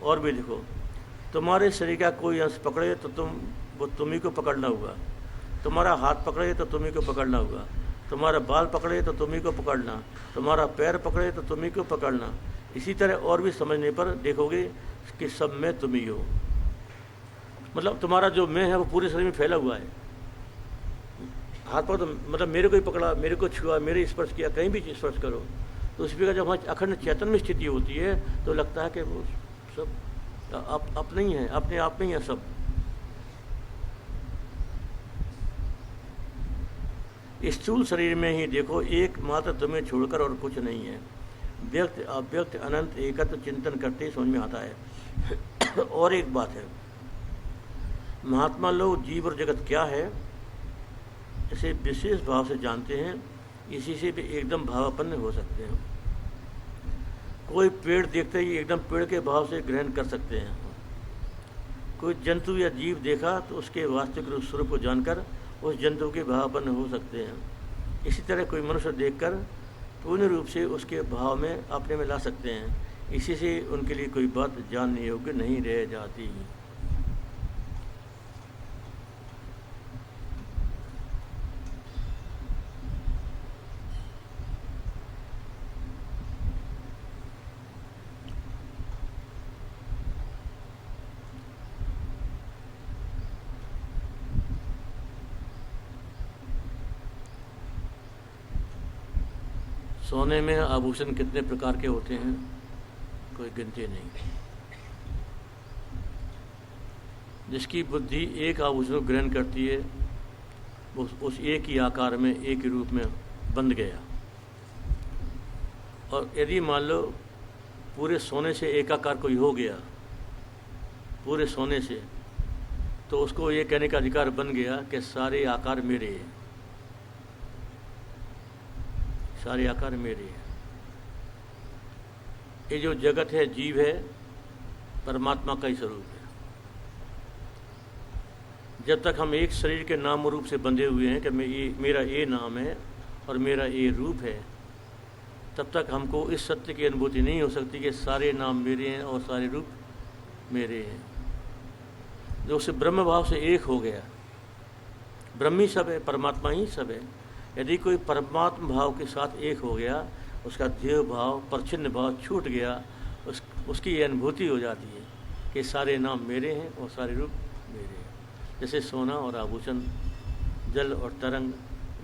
और भी देखो, तुम्हारे शरीर का कोई अंश पकड़े तो वो तुम्ही को पकड़ना होगा, तुम्हारा हाथ पकड़े तो तुम्ही को पकड़ना होगा, तुम्हारा बाल पकड़े तो तुम्ही को पकड़ना, तुम्हारा पैर पकड़े तो तुम्ही को पकड़ना। इसी तरह और भी समझने पर देखोगे कि सब में तुम ही हो। मतलब तुम्हारा जो मैं है वो पूरे शरीर में फैला हुआ है। हाथ पर तो मतलब मेरे को ही पकड़ा, मेरे को छुआ, मेरे स्पर्श किया, कहीं भी स्पर्श करो तो उस प्रकार जब हमारी अखंड चेतन में स्थिति होती है तो लगता है कि वो सब अपने ही है, अपने आप में ही है सब। स्थूल शरीर में ही देखो एकमात्र तुम्हें छोड़कर और कुछ नहीं है। व्यक्त अव्यक्त अनंत एकत्व चिंतन करते ही समझ में आता है। और एक बात है, महात्मा लोग जीव और जगत क्या है इसे विशेष भाव से जानते हैं, इसी से भी एकदम भावापन्न हो सकते हैं। कोई पेड़ देखते ही एकदम पेड़ के भाव से ग्रहण कर सकते हैं। कोई जंतु या जीव देखा तो उसके वास्तविक रूप स्वरूप को जानकर उस जंतु के भावापन्न हो सकते हैं। इसी तरह कोई मनुष्य देखकर पूर्ण रूप से उसके भाव में अपने में ला सकते हैं। इसी से उनके लिए कोई बात जानने योग्य नहीं रह जाती। सोने में आभूषण कितने प्रकार के होते हैं, कोई गिनती नहीं। जिसकी बुद्धि एक आभूषण को ग्रहण करती है वो उस एक ही आकार में, एक ही रूप में बंध गया। और यदि मान लो पूरे सोने से एक आकार कोई हो गया, पूरे सोने से, तो उसको ये कहने का अधिकार बन गया कि सारे आकार मेरे हैं, सारे आकार मेरे हैं। ये जो जगत है, जीव है, परमात्मा का ही स्वरूप है। जब तक हम एक शरीर के नाम रूप से बंधे हुए हैं कि मेरा ये नाम है और मेरा ये रूप है, तब तक हमको इस सत्य की अनुभूति नहीं हो सकती कि सारे नाम मेरे हैं और सारे रूप मेरे हैं। जो उसे ब्रह्म भाव से एक हो गया, ब्रह्म ही सब है, परमात्मा ही सब है। यदि कोई परमात्मा भाव के साथ एक हो गया, उसका देव भाव, परछिन्न भाव छूट गया, उसकी ये अनुभूति हो जाती है कि सारे नाम मेरे हैं और सारे रूप मेरे हैं। जैसे सोना और आभूषण, जल और तरंग,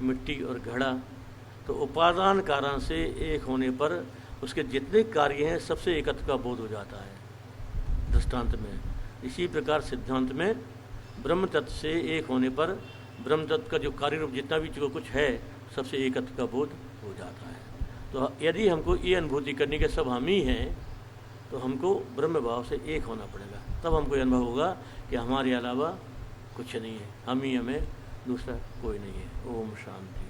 मिट्टी और घड़ा, तो उपादान कारण से एक होने पर उसके जितने कार्य हैं सबसे एकत्व का बोध हो जाता है दृष्टांत में। इसी प्रकार सिद्धांत में ब्रह्म तत्व से एक होने पर ब्रह्म तत्व का जो कार्य रूप जितना भी जो कुछ है सबसे एकत्व का बोध हो जाता है। तो यदि हमको ये अनुभूति करनी कि सब हम ही हैं, तो हमको ब्रह्म भाव से एक होना पड़ेगा। तब हमको ये अनुभव होगा कि हमारे अलावा कुछ नहीं है, हम ही हमें, दूसरा कोई नहीं है। ओम शांति।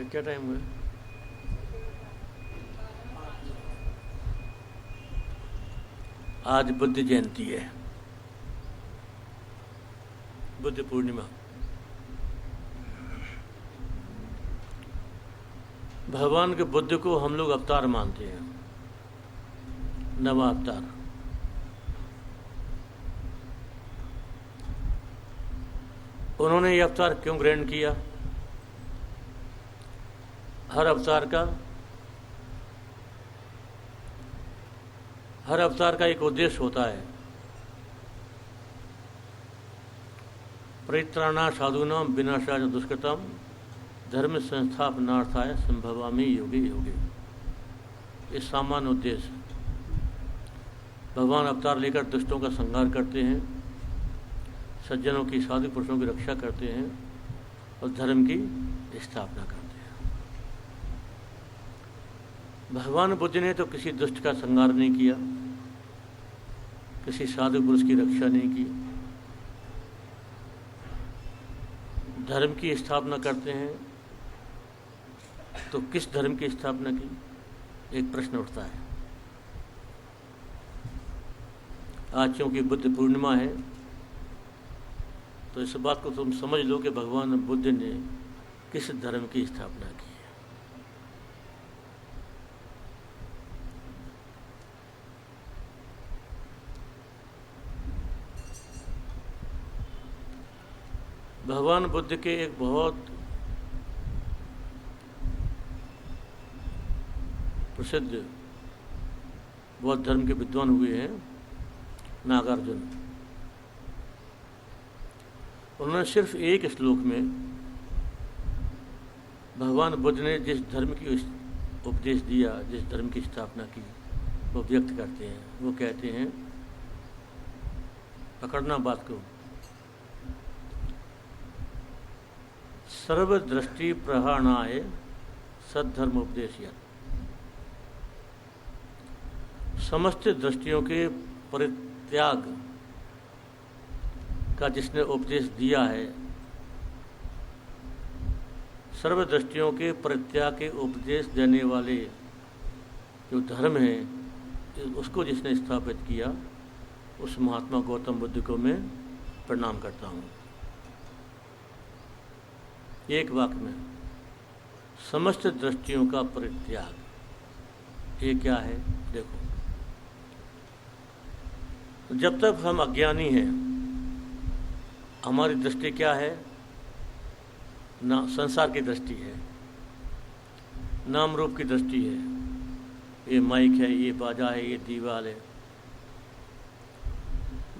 क्या टाइम हुआ? आज बुद्ध जयंती है, बुद्ध पूर्णिमा। भगवान के बुद्ध को हम लोग अवतार मानते हैं, नवा अवतार। उन्होंने ये अवतार क्यों ग्रहण किया? हर अवतार का एक उद्देश्य होता है। परित्राणा साधूनां विनाशाय दुष्कृतम् धर्म संस्थापनार्थाय संभवामि योगे योगे। ये सामान्य उद्देश्य। भगवान अवतार लेकर दुष्टों का संहार करते हैं, सज्जनों की, साधु पुरुषों की रक्षा करते हैं और धर्म की स्थापना करते हैं। भगवान बुद्ध ने तो किसी दुष्ट का संहार नहीं किया, किसी साधु पुरुष की रक्षा नहीं की। धर्म की स्थापना करते हैं, तो किस धर्म की स्थापना की, एक प्रश्न उठता है। आज क्योंकि बुद्ध पूर्णिमा है तो इस बात को तुम समझ लो कि भगवान बुद्ध ने किस धर्म की स्थापना की है। भगवान बुद्ध के एक बहुत प्रसिद्ध बौद्ध धर्म के विद्वान हुए हैं नागार्जुन। उन्होंने सिर्फ एक श्लोक में भगवान बुद्ध ने जिस धर्म की उपदेश दिया, जिस धर्म की स्थापना की, वो व्यक्त करते हैं। वो कहते हैं, पकड़ना बात को, सर्वदृष्टि प्रहाणाय सद्धर्म उपदेश। समस्त दृष्टियों के परित्याग का जिसने उपदेश दिया है, सर्वदृष्टियों के परित्याग के उपदेश देने वाले जो धर्म है, उसको जिसने स्थापित किया, उस महात्मा गौतम बुद्ध को मैं प्रणाम करता हूँ। एक वाक्य में, समस्त दृष्टियों का परित्याग, ये क्या है? देखो, जब तक हम अज्ञानी हैं, हमारी दृष्टि क्या है? ना संसार की दृष्टि है, नाम रूप की दृष्टि है। ये माइक है, ये बाजा है, ये दीवार है।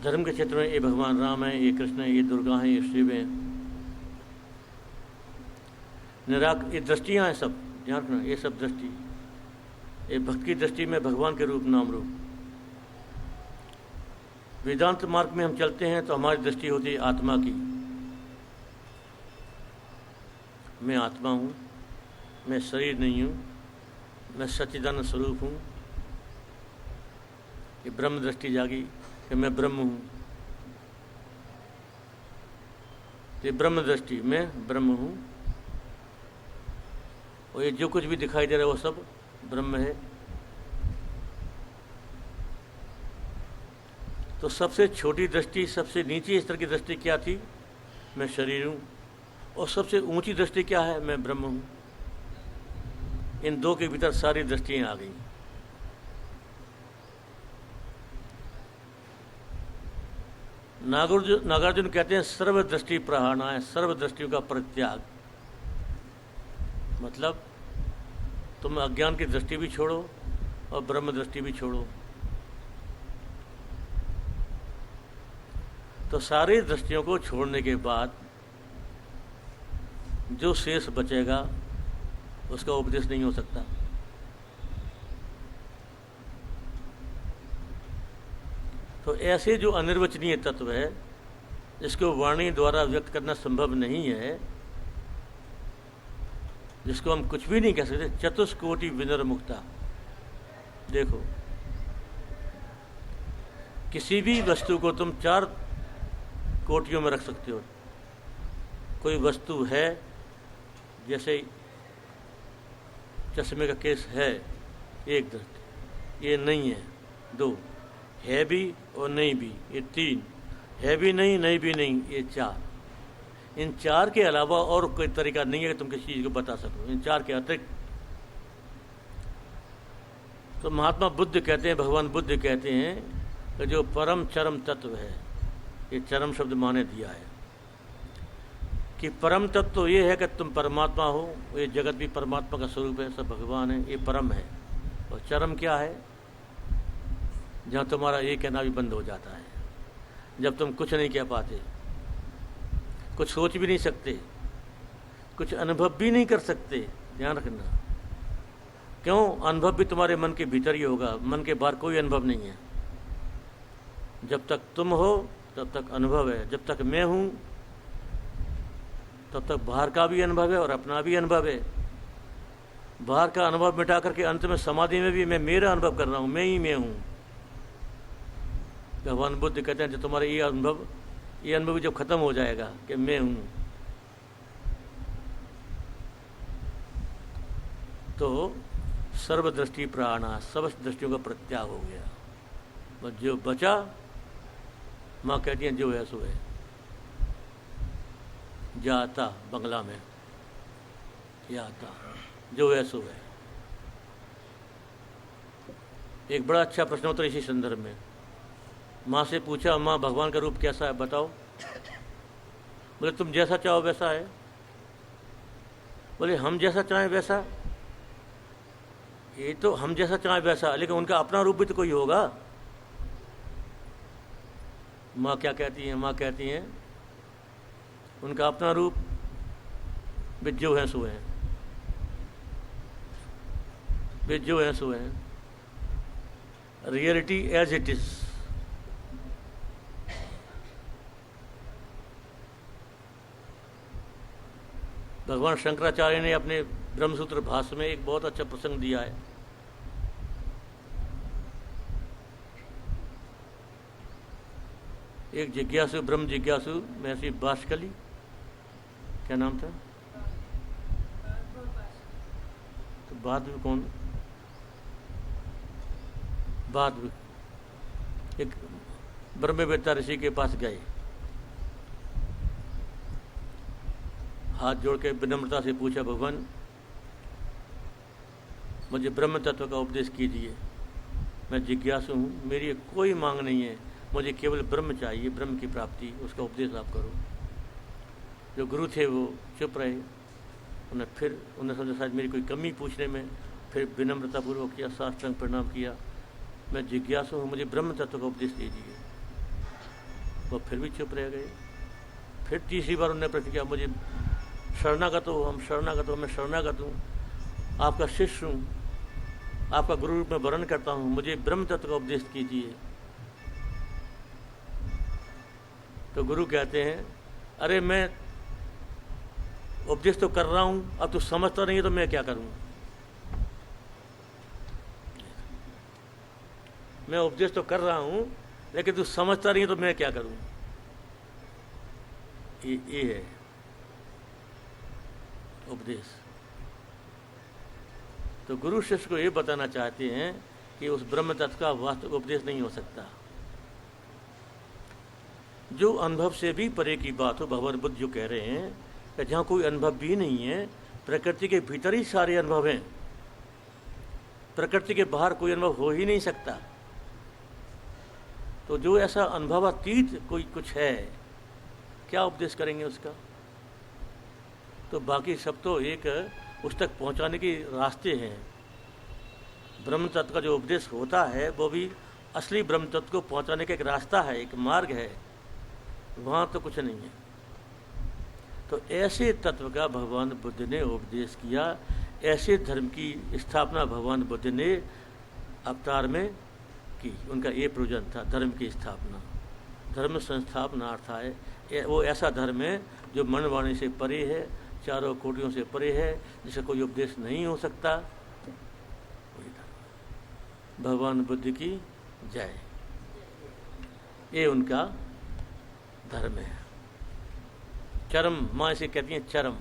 धर्म के क्षेत्र में ये भगवान राम है, ये कृष्ण है, ये दुर्गा है, ये शिव है। ये दृष्टियाँ हैं सब, ध्यान रखना, ये सब दृष्टि। ये भक्त की दृष्टि में भगवान के रूप, नाम रूप। वेदांत मार्ग में हम चलते हैं तो हमारी दृष्टि होती है आत्मा की। मैं आत्मा हूँ, मैं शरीर नहीं हूँ, मैं सच्चिदानंद स्वरूप हूँ। ये ब्रह्म दृष्टि जागी कि मैं ब्रह्म हूँ। ये ब्रह्म दृष्टि, मैं ब्रह्म हूँ, और ये जो कुछ भी दिखाई दे रहा है वो सब ब्रह्म है। तो सबसे छोटी दृष्टि, सबसे नीचे स्तर की दृष्टि क्या थी? मैं शरीर हूँ। और सबसे ऊंची दृष्टि क्या है? मैं ब्रह्म हूँ। इन दो के भीतर सारी दृष्टियाँ आ गई। नागार्जुन कहते हैं, सर्वदृष्टि प्रहाणाय, सर्वदृष्टियों का परित्याग। मतलब तुम अज्ञान की दृष्टि भी छोड़ो और ब्रह्म दृष्टि भी छोड़ो। तो सारी दृष्टियों को छोड़ने के बाद जो शेष बचेगा उसका उपदेश नहीं हो सकता। तो ऐसे जो अनिर्वचनीय तत्व है, जिसको वाणी द्वारा व्यक्त करना संभव नहीं है, जिसको हम कुछ भी नहीं कह सकते, चतुष्कोटि विनिर्मुक्ता। देखो, किसी भी वस्तु को तुम 4 कोटियों में रख सकते हो। कोई वस्तु है, जैसे चश्मे का केस है, एक दृष्टि, ये नहीं है, 2 है भी और नहीं भी, ये 3 है भी नहीं, नहीं भी नहीं, ये 4। इन 4 के अलावा और कोई तरीका नहीं है कि तुम किसी चीज़ को बता सको, इन 4 के अतिरिक्त। तो महात्मा बुद्ध कहते हैं, भगवान बुद्ध कहते हैं कि जो परम चरम तत्व है, ये चरम शब्द माने दिया है कि परम तत्व तो ये है कि तुम परमात्मा हो, ये जगत भी परमात्मा का स्वरूप है, सब भगवान है, ये परम है। और चरम क्या है? जहाँ तुम्हारा ये कहना भी बंद हो जाता है, जब तुम कुछ नहीं कह पाते, कुछ सोच भी नहीं सकते, कुछ अनुभव भी नहीं कर सकते। ध्यान रखना, क्यों? अनुभव भी तुम्हारे मन के भीतर ही होगा, मन के बाहर कोई अनुभव नहीं है। जब तक तुम हो तब तक अनुभव है, जब तक मैं हूँ तब तक बाहर का भी अनुभव है और अपना भी अनुभव है। बाहर का अनुभव मिटा करके अंत में समाधि में भी मैं मेरा अनुभव कर रहा हूँ, मैं ही मैं हूँ। भगवान बुद्ध कहते हैं, जो तुम्हारा ये अनुभव जब खत्म हो जाएगा कि मैं हूँ, तो सर्वदृष्टि प्राणा, सब दृष्टियों का प्रत्याग हो गया। बस जो बचा, माँ कहती हैं जो है सो है। जाता बंगला में जाता, जो है सो है। एक बड़ा अच्छा प्रश्न उत्तर इसी संदर्भ में। माँ से पूछा, माँ भगवान का रूप कैसा है बताओ? बोले तुम जैसा चाहो वैसा है। बोले हम जैसा चाहें वैसा? ये तो हम जैसा चाहें वैसा, लेकिन उनका अपना रूप भी तो कोई होगा। माँ क्या कहती हैं? माँ कहती हैं उनका अपना रूप वे जो है सो है, वे जो है सो है। Reality as it is. भगवान शंकराचार्य ने अपने ब्रह्मसूत्र भाष्य में एक बहुत अच्छा प्रसंग दिया है। एक जिज्ञासु, ब्रह्म जिज्ञासु महर्षि बाष्कली, क्या नाम था? तो बाद में कौन? बाद में एक ब्रह्मवेत्ता ऋषि के पास गए, हाथ जोड़ के विनम्रता से पूछा, भगवान मुझे ब्रह्म तत्व का उपदेश कीजिए, मैं जिज्ञासु हूँ, मेरी कोई मांग नहीं है, मुझे केवल ब्रह्म चाहिए, ब्रह्म की प्राप्ति, उसका उपदेश आप करो। जो गुरु थे वो चुप रहे। उन्हें समझा शायद मेरी कोई कमी पूछने में, फिर विनम्रतापूर्वक किया, साष्टांग प्रणाम किया, मैं जिज्ञासु हूँ, मुझे ब्रह्म तत्व का उपदेश दीजिए। वो फिर भी चुप रह गए। फिर तीसरी बार उन्होंने प्रश्न किया, मुझे शरणागत हो, हम शरणागत हो, मैं शरणागत हूँ, आपका शिष्य हूँ, आपका गुरु रूप में वर्ण करता हूँ, मुझे ब्रह्म तत्व का उपदेश कीजिए। तो गुरु कहते हैं, अरे मैं उपदेश तो कर रहा हूँ, अब तू समझता नहीं है तो मैं क्या करूँ? मैं उपदेश तो कर रहा हूँ, लेकिन तू समझता नहीं है तो मैं क्या करूँ? ये है उपदेश। तो गुरु शिष्य को ये बताना चाहते हैं कि उस ब्रह्म तत्व का वास्तविक उपदेश नहीं हो सकता। जो अनुभव से भी परे की बात हो, भगवान बुद्ध जो कह रहे हैं कि जहाँ कोई अनुभव भी नहीं है, प्रकृति के भीतर ही सारे अनुभव हैं, प्रकृति के बाहर कोई अनुभव हो ही नहीं सकता। तो जो ऐसा अनुभवातीत कोई कुछ है, क्या उपदेश करेंगे उसका? तो बाकी सब तो एक उस तक पहुंचाने के रास्ते हैं। ब्रह्म तत्व का जो उपदेश होता है वो भी असली ब्रह्म तत्व को पहुंचाने का एक रास्ता है, एक मार्ग है, वहाँ तो कुछ नहीं है। तो ऐसे तत्व का भगवान बुद्ध ने उपदेश किया, ऐसे धर्म की स्थापना भगवान बुद्ध ने अवतार में की। उनका ये प्रयोजन था, धर्म की स्थापना। धर्म संस्थापना अर्थ है वो ऐसा धर्म है जो मन वाणी से परे है, चारों कोटियों से परे है, जिसे कोई उपदेश नहीं हो सकता। वही धर्म। भगवान बुद्ध की जय। ये उनका धर्म है। चरम, माँ इसे कहती हैं चरम।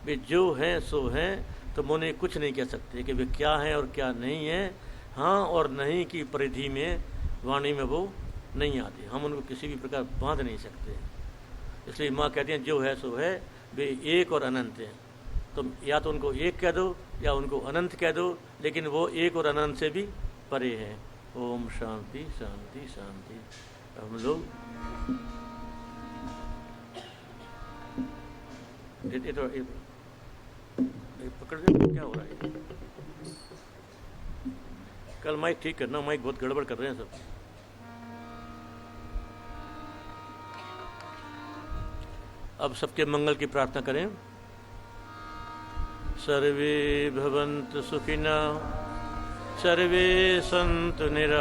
वे जो हैं सो हैं, तो उन्हें कुछ नहीं कह सकते कि वे क्या हैं और क्या नहीं है। हाँ और नहीं की परिधि में, वाणी में वो नहीं आते, हम उनको किसी भी प्रकार बांध नहीं सकते। इसलिए माँ कहती हैं जो है सो है, वे एक और अनंत हैं। तुम या तो उनको एक कह दो या उनको अनंत कह दो, लेकिन वो एक और अनंत से भी परे हैं। ओम शांति शांति शांति। हम लोग पकड़ दे, क्या हो रहा है? कल माइक ठीक करना, माइक बहुत गड़बड़ कर रहे हैं सब। अब सबके मंगल की प्रार्थना करें। सर्वे भवन्तु सुखिनः, सर्वे सन्तु निरामयाः।